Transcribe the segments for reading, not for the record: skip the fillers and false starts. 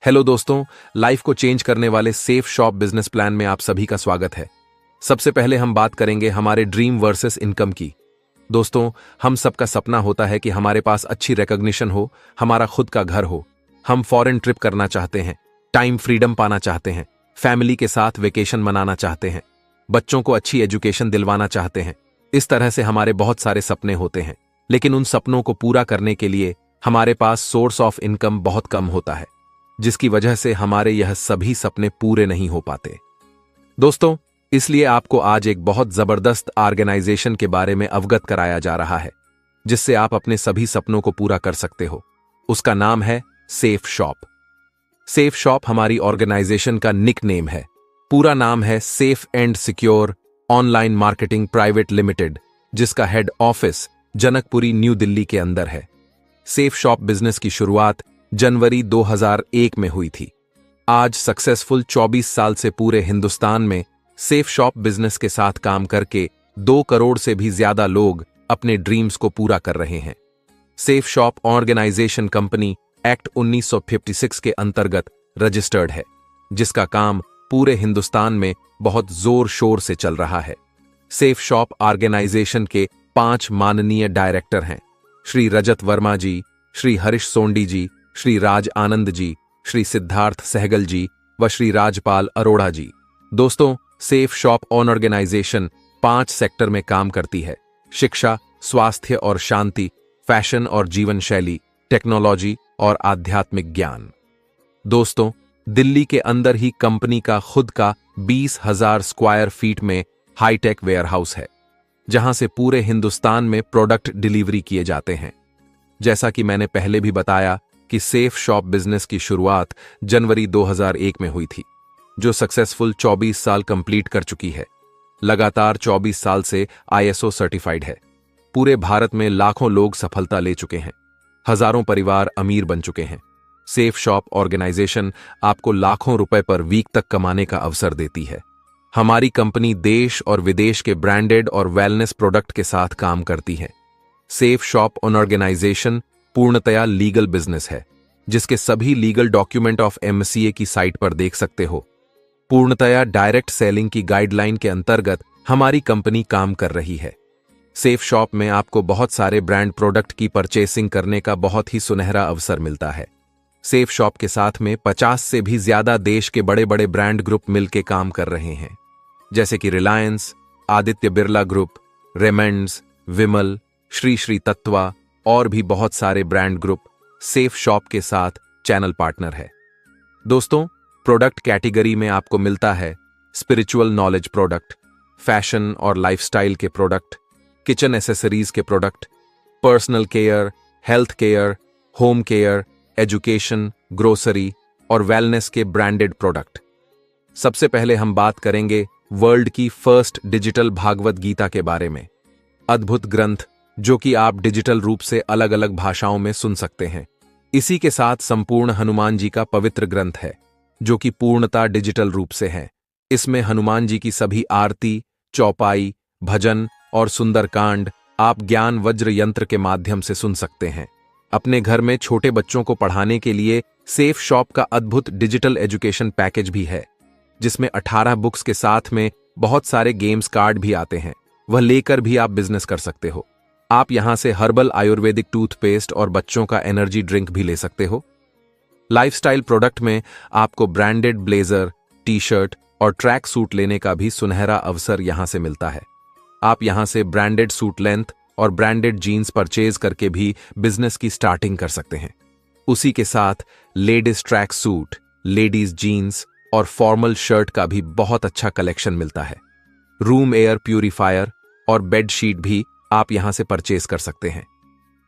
Hello दोस्तों, life को change करने वाले सेफ शॉप बिजनेस प्लान में आप सभी का स्वागत है। सबसे पहले हम बात करेंगे हमारे ड्रीम वर्सेस इनकम की। दोस्तों, हम सबका सपना होता है कि हमारे पास अच्छी रिकॉग्निशन हो, हमारा खुद का घर हो। हम फॉरेन ट्रिप करना चाहते हैं, टाइम फ्रीडम पाना चाहते हैं, फैमिली के साथ वेकेशन मनाना चाहते हैं, बच्चों को अच्छी एजुकेशन दिलवाना चाहते हैं। इस तरह से हमारे बहुत सारे सपने होते हैं, लेकिन उन सपनों को पूरा करने के लिए हमारे पास सोर्स ऑफ इनकम बहुत कम होता है, जिसकी वजह से हमारे यह सभी सपने पूरे नहीं हो पाते। दोस्तों, इसलिए आपको आज एक बहुत जबरदस्त ऑर्गेनाइजेशन के बारे में अवगत कराया जा रहा है, जिससे आप अपने सभी सपनों को पूरा कर सकते हो। उसका नाम है सेफ शॉप। सेफ शॉप हमारी ऑर्गेनाइजेशन का निक नेम है। पूरा नाम है safe and secure online marketing private limited, जिसका हेड ऑफिस जनकपुरी न्यू दिल्ली के अंदर है। सेफ शॉप बिजनेस की शुरुआत जनवरी 2001 में हुई थी। आज सक्सेसफुल 24 साल से पूरे हिंदुस्तान में सेफ शॉप बिजनेस के साथ काम करके 2 करोड़ से भी ज्यादा लोग अपने ड्रीम्स को पूरा कर रहे हैं। Safe Shop organisation company act 1956 के अंतर्गत रजिस्टर्ड है, जिसका काम पूरे हिंदुस्तान में बहुत जोर शोर से चल रहा है। सेफ शॉप ऑर्गेनाइजेशन के 5 माननीय डायरेक्टर हैं: श्री रजत वर्मा जी, श्री हरीश सोंडी जी, श्री राज आनंद जी, श्री सिद्धार्थ सहगल जी व श्री राजपाल अरोड़ा जी। दोस्तों, सेफ शॉप ऑर्गेनाइजेशन 5 सेक्टर में काम करती है: शिक्षा, स्वास्थ्य और शांति, फैशन और जीवन शैली, टेक्नोलॉजी और आध्यात्मिक ज्ञान। दोस्तों, दिल्ली के अंदर ही कंपनी का खुद का 20,000 स्क्वायर फीट में हाईटेक वेयरहाउस है, जहां से पूरे हिंदुस्तान में प्रोडक्ट डिलीवरी किए जाते हैं। जैसा कि मैंने पहले भी बताया कि सेफ शॉप बिजनेस की शुरुआत जनवरी 2001 में हुई थी, जो सक्सेसफुल 24 साल कंप्लीट कर चुकी है। लगातार 24 साल से ISO सर्टिफाइड है। पूरे भारत में लाखों लोग सफलता ले चुके हैं, हजारों परिवार अमीर बन चुके हैं। सेफ शॉप ऑर्गेनाइजेशन आपको लाखों रुपए पर वीक तक कमाने का अवसर देती है। हमारी कंपनी देश और विदेश के ब्रांडेड और वेलनेस प्रोडक्ट के साथ काम करती है। सेफ शॉप ऑर्गेनाइजेशन पूर्णतया लीगल बिजनेस है, जिसके सभी लीगल डॉक्यूमेंट ऑफ MCA की साइट पर देख सकते हो। पूर्णतया डायरेक्ट सेलिंग की गाइडलाइन के अंतर्गत हमारी कंपनी काम कर रही है। सेफ शॉप में आपको बहुत सारे ब्रांड प्रोडक्ट की परचेसिंग करने का बहुत ही सुनहरा अवसर मिलता है। सेफ शॉप के साथ में 50 से भी ज्यादा देश के बड़े बड़े ब्रांड ग्रुप मिलकर काम कर रहे हैं, जैसे कि रिलायंस, आदित्य बिरला ग्रुप, रेमंड्स, विमल, श्री श्री तत्वा और भी बहुत सारे ब्रांड ग्रुप सेफ शॉप के साथ चैनल पार्टनर है। दोस्तों, प्रोडक्ट कैटेगरी में आपको मिलता है स्पिरिचुअल नॉलेज प्रोडक्ट, फैशन और लाइफस्टाइल के प्रोडक्ट, किचन एसेसरीज के product, personal care, health care, home care, education, grocery और वेलनेस के ब्रांडेड प्रोडक्ट। सबसे पहले हम बात करेंगे वर्ल्ड की फर्स्ट डिजिटल भागवत गीता के बारे में। अद्भुत ग्रंथ, जो कि आप डिजिटल रूप से अलग अलग भाषाओं में सुन सकते हैं। इसी के साथ संपूर्ण हनुमान जी का पवित्र ग्रंथ है, जो कि पूर्णतः डिजिटल रूप से है। इसमें हनुमान जी की सभी आरती, चौपाई, भजन और सुंदरकांड आप ज्ञान वज्र यंत्र के माध्यम से सुन सकते हैं। अपने घर में छोटे बच्चों को पढ़ाने के लिए सेफ शॉप का अद्भुत डिजिटल एजुकेशन पैकेज भी है, जिसमें 18 बुक्स के साथ में बहुत सारे गेम्स कार्ड भी आते हैं। वह लेकर भी आप बिजनेस कर सकते हो। आप यहां से हर्बल आयुर्वेदिक टूथपेस्ट और बच्चों का एनर्जी ड्रिंक भी ले सकते हो। लाइफस्टाइल प्रोडक्ट में आपको ब्रांडेड ब्लेजर, टी शर्ट और ट्रैक सूट लेने का भी सुनहरा अवसर यहां से मिलता है। आप यहां से ब्रांडेड सूट लेंथ और ब्रांडेड जीन्स परचेज करके भी बिजनेस की स्टार्टिंग कर सकते हैं। उसी के साथ ladies track suit, ladies jeans और फॉर्मल शर्ट का भी बहुत अच्छा कलेक्शन मिलता है। रूम एयर प्यूरिफायर और बेड शीट भी आप यहां से परचेज कर सकते हैं।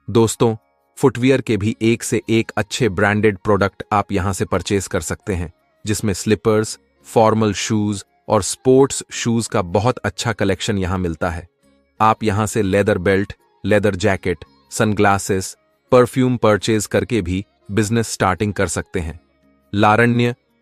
दोस्तों, फुटवियर के भी एक से एक अच्छे ब्रांडेड प्रोडक्ट आप यहां से परचेज कर सकते हैं, जिसमें स्लीपर्स, फॉर्मल शूज और स्पोर्ट्स शूज का बहुत अच्छा कलेक्शन यहां मिलता है। आप यहां से leather belt, leather jacket, sunglasses, perfume purchase करके भी बिजनेस स्टार्टिंग कर सकते हैं।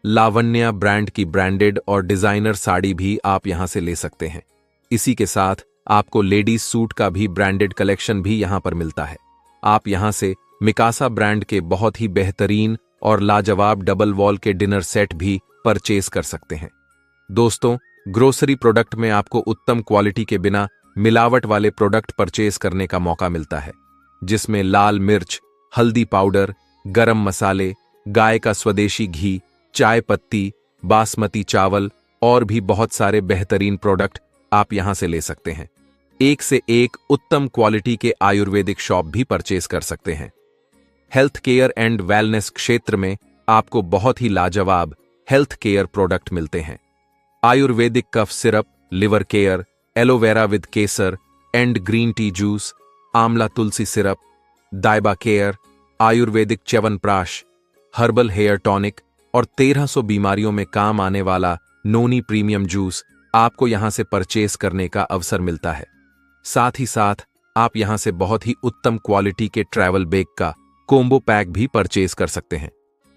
लावण्य ब्रांड की ब्रांडेड और डिजाइनर साड़ी भी आप यहां से ले सकते हैं। इसी के साथ आपको लेडीज सूट का भी ब्रांडेड कलेक्शन भी यहां पर मिलता है। आप यहां से मिकासा ब्रांड के बहुत ही बेहतरीन और लाजवाब डबल वॉल के डिनर सेट भी परचेज कर सकते हैं। दोस्तों, ग्रोसरी प्रोडक्ट में आपको उत्तम क्वालिटी के बिना मिलावट वाले प्रोडक्ट परचेज करने का मौका मिलता है, जिसमें लाल मिर्च, हल्दी पाउडर, गरम मसाले, गाय का स्वदेशी घी, चाय पत्ती, बासमती चावल और भी बहुत सारे बेहतरीन प्रोडक्ट आप यहां से ले सकते हैं। एक से एक उत्तम क्वालिटी के आयुर्वेदिक शॉप भी परचेज कर सकते हैं। हेल्थ केयर एंड वेलनेस क्षेत्र में आपको बहुत ही लाजवाब हेल्थ केयर प्रोडक्ट मिलते हैं। Ayurvedic cough syrup, liver care, aloe vera with kesar and green tea juice, amla tulsi syrup, दाइबा care, Ayurvedic chyawanprash, herbal hair tonic और 1300 बीमारियों में काम आने वाला नोनी प्रीमियम जूस आपको यहां से परचेज करने का अवसर मिलता है। साथ ही साथ आप यहां से बहुत ही उत्तम क्वालिटी के ट्रैवल बैग का कोम्बो पैक भी परचेज कर सकते हैं।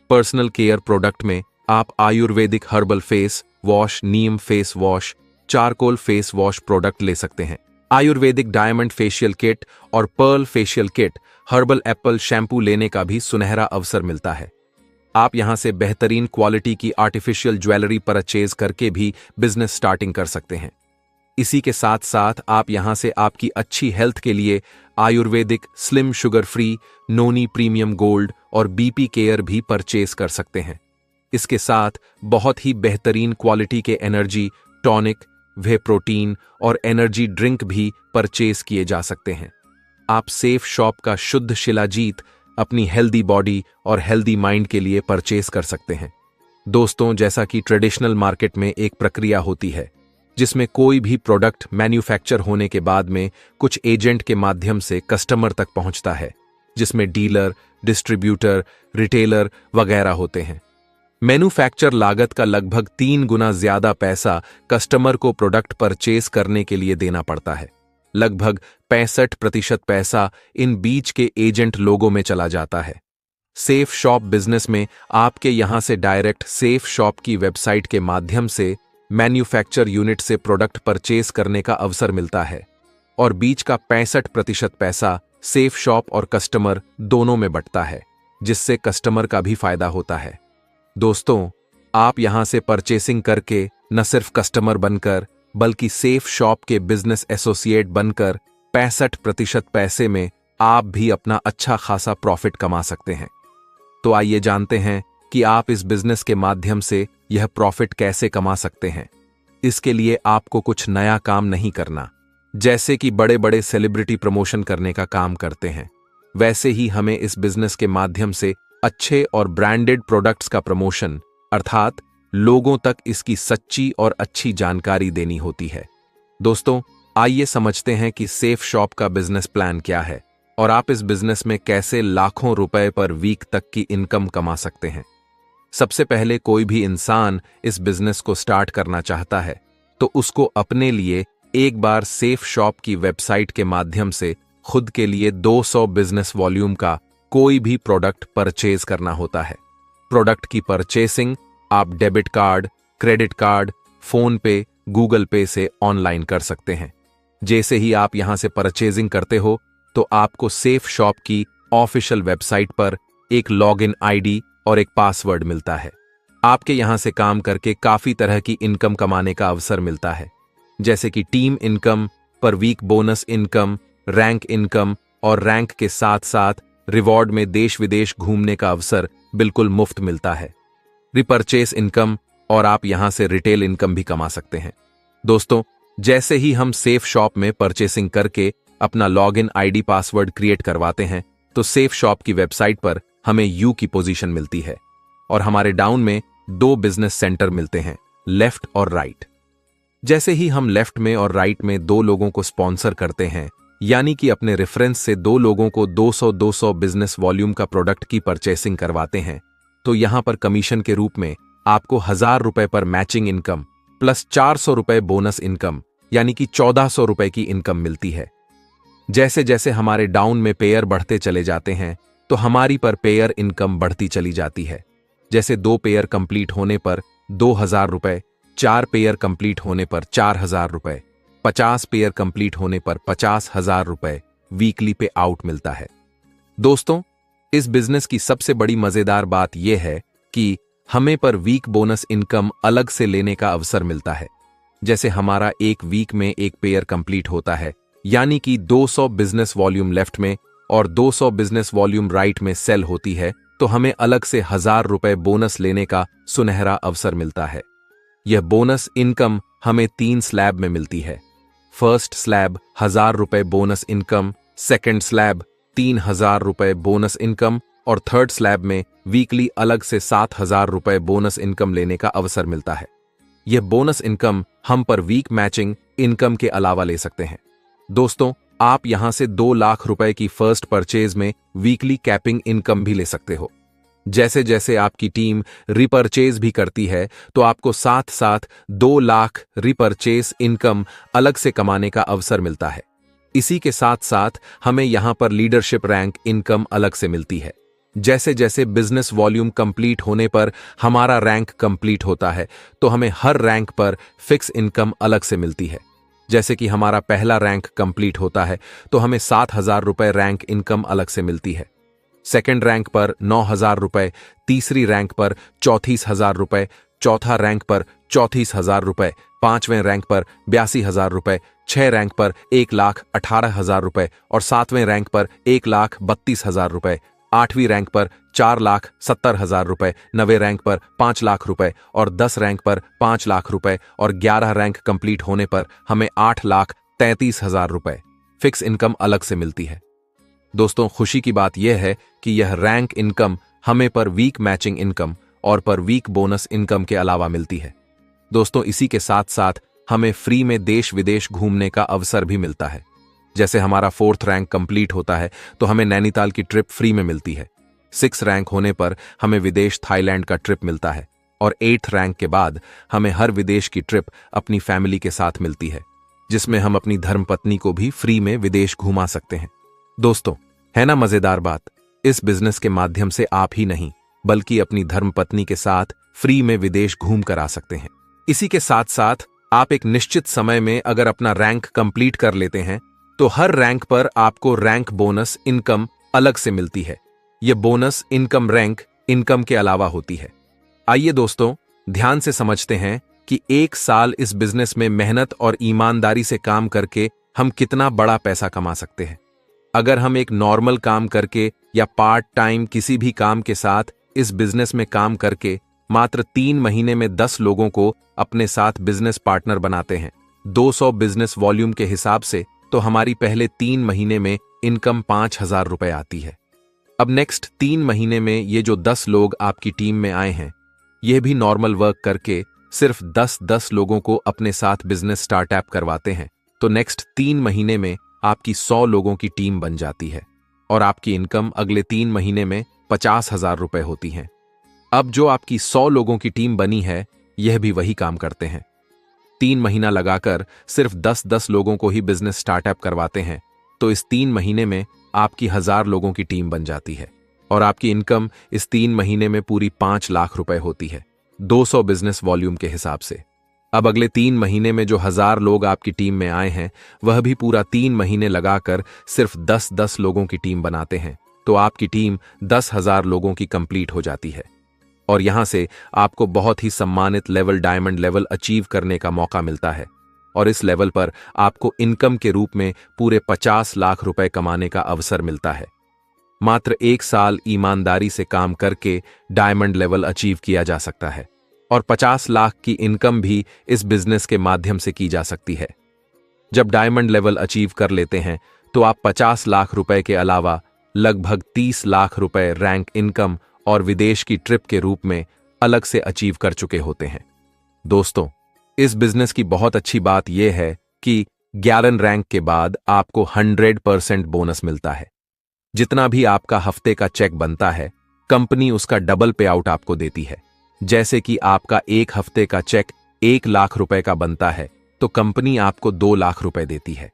पर्सनल केयर प्रोडक्ट में आप Ayurvedic herbal face wash, neem face wash, charcoal face wash product ले सकते हैं। आयुर्वेदिक डायमंड फेशियल किट और pearl facial kit, herbal apple shampoo लेने का भी सुनहरा अवसर मिलता है। आप यहां से बेहतरीन क्वालिटी की आर्टिफिशियल ज्वेलरी परचेज करके भी बिजनेस स्टार्टिंग कर सकते हैं। इसी के साथ साथ आप यहां से आपकी अच्छी हेल्थ के लिए आयुर्वेदिक स्लिम शुगर फ्री, नोनी प्रीमियम गोल्ड और बीपी केयर भी परचेज कर सकते हैं। इसके साथ बहुत ही बेहतरीन क्वालिटी के एनर्जी टॉनिक, वे प्रोटीन और एनर्जी ड्रिंक भी परचेज किए जा सकते हैं। आप सेफ शॉप का शुद्ध शिलाजीत अपनी हेल्दी बॉडी और हेल्दी माइंड के लिए परचेज कर सकते हैं। दोस्तों, जैसा कि ट्रेडिशनल मार्केट में एक प्रक्रिया होती है जिसमें कोई भी प्रोडक्ट मैन्युफैक्चर होने के बाद में कुछ एजेंट के माध्यम से कस्टमर तक पहुंचता है, जिसमें डीलर, डिस्ट्रीब्यूटर, रिटेलर वगैरह होते हैं। मैन्युफैक्चर लागत का लगभग 3 गुना ज्यादा पैसा कस्टमर को प्रोडक्ट परचेज करने के लिए देना पड़ता है। लगभग 65% पैसा इन बीच के एजेंट लोगों में चला जाता है। सेफ शॉप बिजनेस में आपके यहां से डायरेक्ट सेफ शॉप की वेबसाइट के माध्यम से मैन्युफैक्चर यूनिट से प्रोडक्ट परचेज करने का अवसर मिलता है और बीच का 65% पैसा सेफ शॉप और कस्टमर दोनों में बंटता है, जिससे कस्टमर का भी फायदा होता है। दोस्तों, आप यहां से परचेसिंग करके न सिर्फ कस्टमर बनकर बल्कि सेफ शॉप के बिजनेस एसोसिएट बनकर 65% पैसे में आप भी अपना अच्छा खासा प्रॉफिट कमा सकते हैं। तो आइए जानते हैं कि आप इस बिजनेस के माध्यम से यह प्रॉफिट कैसे कमा सकते हैं। इसके लिए आपको कुछ नया काम नहीं करना। जैसे कि बड़े बड़े सेलिब्रिटी प्रमोशन करने का काम करते हैं, वैसे ही हमें इस बिजनेस के माध्यम से अच्छे और ब्रांडेड प्रोडक्ट्स का प्रमोशन, अर्थात लोगों तक इसकी सच्ची और अच्छी जानकारी देनी होती है। दोस्तों, आइए समझते हैं कि सेफ शॉप का बिजनेस प्लान क्या है और आप इस बिजनेस में कैसे लाखों रुपए पर वीक तक की इनकम कमा सकते हैं। सबसे पहले कोई भी इंसान इस बिजनेस को स्टार्ट करना चाहता है तो उसको अपने लिए एक बार सेफ शॉप की वेबसाइट के माध्यम से खुद के लिए 200 बिजनेस वॉल्यूम का कोई भी प्रोडक्ट परचेज करना होता है। प्रोडक्ट की परचेसिंग आप debit card, credit card, phone पे, गूगल पे से ऑनलाइन कर सकते हैं। जैसे ही आप यहां से परचेजिंग करते हो तो आपको सेफ शॉप की ऑफिशियल वेबसाइट पर एक लॉगिन आईडी और एक पासवर्ड मिलता है। आपके यहां से काम करके काफी तरह की इनकम कमाने का अवसर मिलता है, जैसे कि team income, per week bonus income, rank income और रैंक के साथ साथ रिवॉर्ड में देश विदेश घूमने का अवसर बिल्कुल मुफ्त मिलता है। रिपर्चेस इनकम और आप यहां से रिटेल इनकम भी कमा सकते हैं। दोस्तों, जैसे ही हम सेफ शॉप में परचेसिंग करके अपना लॉगिन आईडी पासवर्ड क्रिएट करवाते हैं तो सेफ शॉप की वेबसाइट पर हमें यू की पोजीशन मिलती है और हमारे डाउन में 2 बिजनेस सेंटर मिलते हैं, लेफ्ट और राइट। जैसे ही हम लेफ्ट में और राइट में 2 लोगों को स्पॉन्सर करते हैं, यानी कि अपने रेफरेंस से 2 लोगों को 200 बिजनेस वॉल्यूम का प्रोडक्ट की परचेसिंग करवाते हैं, तो यहां पर कमीशन के रूप में आपको 1000 रुपए पर मैचिंग इनकम प्लस 400 रुपए बोनस इनकम, यानी कि 1400 रुपए की इनकम मिलती है। जैसे जैसे हमारे डाउन में पेयर बढ़ते चले जाते हैं तो हमारी पर पेयर इनकम बढ़ती चली जाती है। जैसे 2 पेयर कंप्लीट होने पर 2000 रुपए, 4 पेयर कंप्लीट होने पर 4000 रुपए, 50 पेयर कंप्लीट होने पर 50,000 रुपए वीकली पे आउट मिलता है। दोस्तों, इस बिजनेस की सबसे बड़ी मजेदार बात यह है कि हमें पर वीक बोनस इनकम अलग से लेने का अवसर मिलता है। जैसे हमारा एक वीक में एक पेयर कंप्लीट होता है, यानी कि 200 बिजनेस वॉल्यूम लेफ्ट में और 200 बिजनेस वॉल्यूम राइट में सेल होती है, तो हमें अलग से 1000 रुपए बोनस लेने का सुनहरा अवसर मिलता है। यह बोनस इनकम हमें 3 स्लैब में मिलती है। फर्स्ट स्लैब 1000 रुपए बोनस इनकम, सेकंड स्लैब 3000 रुपए बोनस इनकम और थर्ड स्लैब में वीकली अलग से 7000 रुपए बोनस इनकम लेने का अवसर मिलता है। यह बोनस इनकम हम पर वीक मैचिंग इनकम के अलावा ले सकते हैं। दोस्तों, आप यहां से 2 लाख रुपए की फर्स्ट परचेज में वीकली कैपिंग इनकम भी ले सकते हो। जैसे जैसे आपकी टीम रिपर्चेज भी करती है, तो आपको साथ साथ 2 लाख रिपर्चेज इनकम अलग से कमाने का अवसर मिलता है। इसी के साथ साथ हमें यहां पर लीडरशिप रैंक इनकम अलग से मिलती है। जैसे जैसे बिजनेस वॉल्यूम कंप्लीट होने पर हमारा रैंक कंप्लीट होता है, तो हमें हर रैंक पर फिक्स इनकम अलग से मिलती है। जैसे कि हमारा पहला रैंक कंप्लीट होता है, तो हमें 7000 रुपए रैंक इनकम अलग से मिलती है। सेकंड रैंक पर 9000 रुपए, तीसरी रैंक पर 34000 रुपए, चौथा रैंक पर 34000 रुपए, पांचवें रैंक पर 82000 रुपए, 6 रैंक पर 1,18,000 रुपए और 7वें रैंक पर 1,32,000 रुपए, 8वीं रैंक पर 4,70,000 रुपए, 9वें रैंक पर 5 लाख रुपए और 10 रैंक पर 5 लाख रुपए और 11 रैंक कंप्लीट होने पर हमें 8,33,000 रुपए फिक्स इनकम अलग से मिलती है। दोस्तों, खुशी की बात यह है कि यह रैंक इनकम हमें पर वीक मैचिंग इनकम और पर वीक बोनस इनकम के अलावा मिलती है। दोस्तों, इसी के साथ साथ हमें फ्री में देश विदेश घूमने का अवसर भी मिलता है। जैसे हमारा 4th रैंक कंप्लीट होता है, तो हमें नैनीताल की ट्रिप फ्री में मिलती है। 6 रैंक होने पर हमें विदेश थाईलैंड का ट्रिप मिलता है और 8th रैंक के बाद हमें हर विदेश की ट्रिप अपनी फैमिली के साथ मिलती है, जिसमें हम अपनी धर्मपत्नी को भी फ्री में विदेश घुमा सकते हैं। दोस्तों, है ना मजेदार बात? इस बिजनेस के माध्यम से आप ही नहीं बल्कि अपनी धर्मपत्नी के साथ फ्री में विदेश घूम कर आ सकते हैं। इसी के साथ साथ आप एक निश्चित समय में अगर अपना रैंक कंप्लीट कर लेते हैं, तो हर रैंक पर आपको रैंक बोनस इनकम अलग से मिलती है। यह बोनस इनकम रैंक इनकम के अलावा होती है। आइए दोस्तों, ध्यान से समझते हैं कि 1 साल इस बिजनेस में मेहनत और ईमानदारी से काम करके हम कितना बड़ा पैसा कमा सकते हैं। अगर हम एक नॉर्मल काम करके या पार्ट टाइम किसी भी काम के साथ इस बिजनेस में काम करके मात्र 3 महीने में 10 लोगों को अपने साथ बिजनेस पार्टनर बनाते हैं 200 बिजनेस वॉल्यूम के हिसाब से, तो हमारी पहले 3 महीने में इनकम 5000 रुपए आती है। अब नेक्स्ट 3 महीने में ये जो 10 लोग आपकी टीम में आए हैं, यह भी नॉर्मल वर्क करके सिर्फ 10-10 लोगों को अपने साथ बिजनेस स्टार्टअप करवाते हैं, तो नेक्स्ट 3 महीने में आपकी 100 लोगों की टीम बन जाती है और आपकी इनकम अगले 3 महीने में 50,000 रुपए होती है। अब जो आपकी 100 लोगों की टीम बनी है, यह भी वही काम करते हैं। 3 महीना लगाकर सिर्फ 10-10 लोगों को ही बिजनेस स्टार्टअप करवाते हैं, तो इस 3 महीने में आपकी 1000 लोगों की टीम बन जाती है और आपकी इनकम इस 3 महीने में पूरी 5 लाख रुपए होती है 200 बिजनेस वॉल्यूम के हिसाब से। अब अगले 3 महीने में जो 1000 लोग आपकी टीम में आए हैं, वह भी पूरा 3 महीने लगाकर सिर्फ 10-10 लोगों की टीम बनाते हैं, तो आपकी टीम 10,000 लोगों की कंप्लीट हो जाती है और यहां से आपको बहुत ही सम्मानित लेवल डायमंड लेवल अचीव करने का मौका मिलता है और इस लेवल पर आपको इनकम के रूप में पूरे 50 लाख रुपए कमाने का अवसर मिलता है। मात्र 1 साल ईमानदारी से काम करके डायमंड लेवल अचीव किया जा सकता है और 50 लाख की इनकम भी इस बिजनेस के माध्यम से की जा सकती है। जब डायमंड लेवल अचीव कर लेते हैं, तो आप 50 लाख रुपए के अलावा लगभग 30 लाख रुपए रैंक इनकम और विदेश की ट्रिप के रूप में अलग से अचीव कर चुके होते हैं। दोस्तों, इस बिजनेस की बहुत अच्छी बात यह है कि 11 रैंक के बाद आपको 100% बोनस मिलता है। जितना भी आपका हफ्ते का चेक बनता है, कंपनी उसका डबल पे आउट आपको देती है। जैसे कि आपका 1 हफ्ते का चेक 1 लाख रुपए का बनता है, तो कंपनी आपको 2 लाख रुपए देती है।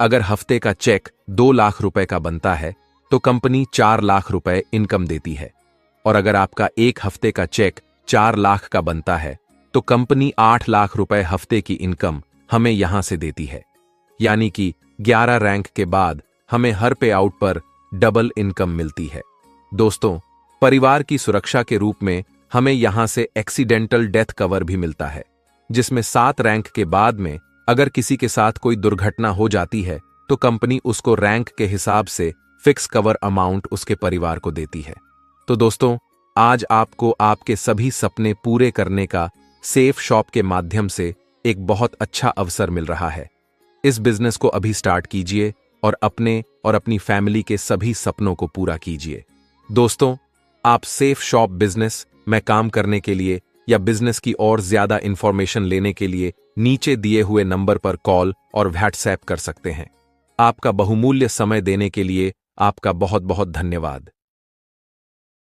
अगर हफ्ते का चेक 2 लाख रुपए का बनता है, तो कंपनी 4 लाख रुपए इनकम देती है और अगर आपका 1 हफ्ते का चेक 4 लाख का बनता है, तो कंपनी 8 लाख रुपए हफ्ते की इनकम हमें यहां से देती है। यानी कि 11 रैंक के बाद हमें हर पे आउट पर डबल इनकम मिलती है। दोस्तों, परिवार की सुरक्षा के रूप में हमें यहां से एक्सीडेंटल डेथ कवर भी मिलता है, जिसमें 7 रैंक के बाद में अगर किसी के साथ कोई दुर्घटना हो जाती है तो कंपनी उसको रैंक के हिसाब से फिक्स कवर अमाउंट उसके परिवार को देती है। तो दोस्तों, आज आपको आपके सभी सपने पूरे करने का सेफ शॉप के माध्यम से एक बहुत अच्छा अवसर मिल रहा है। इस बिजनेस को अभी स्टार्ट कीजिए और अपने और अपनी फैमिली के सभी सपनों को पूरा कीजिए। दोस्तों, आप सेफ शॉप बिजनेस में काम करने के लिए या बिजनेस की और ज्यादा इंफॉर्मेशन लेने के लिए नीचे दिए हुए नंबर पर कॉल और व्हाट्सएप कर सकते हैं। आपका बहुमूल्य समय देने के लिए आपका बहुत बहुत धन्यवाद।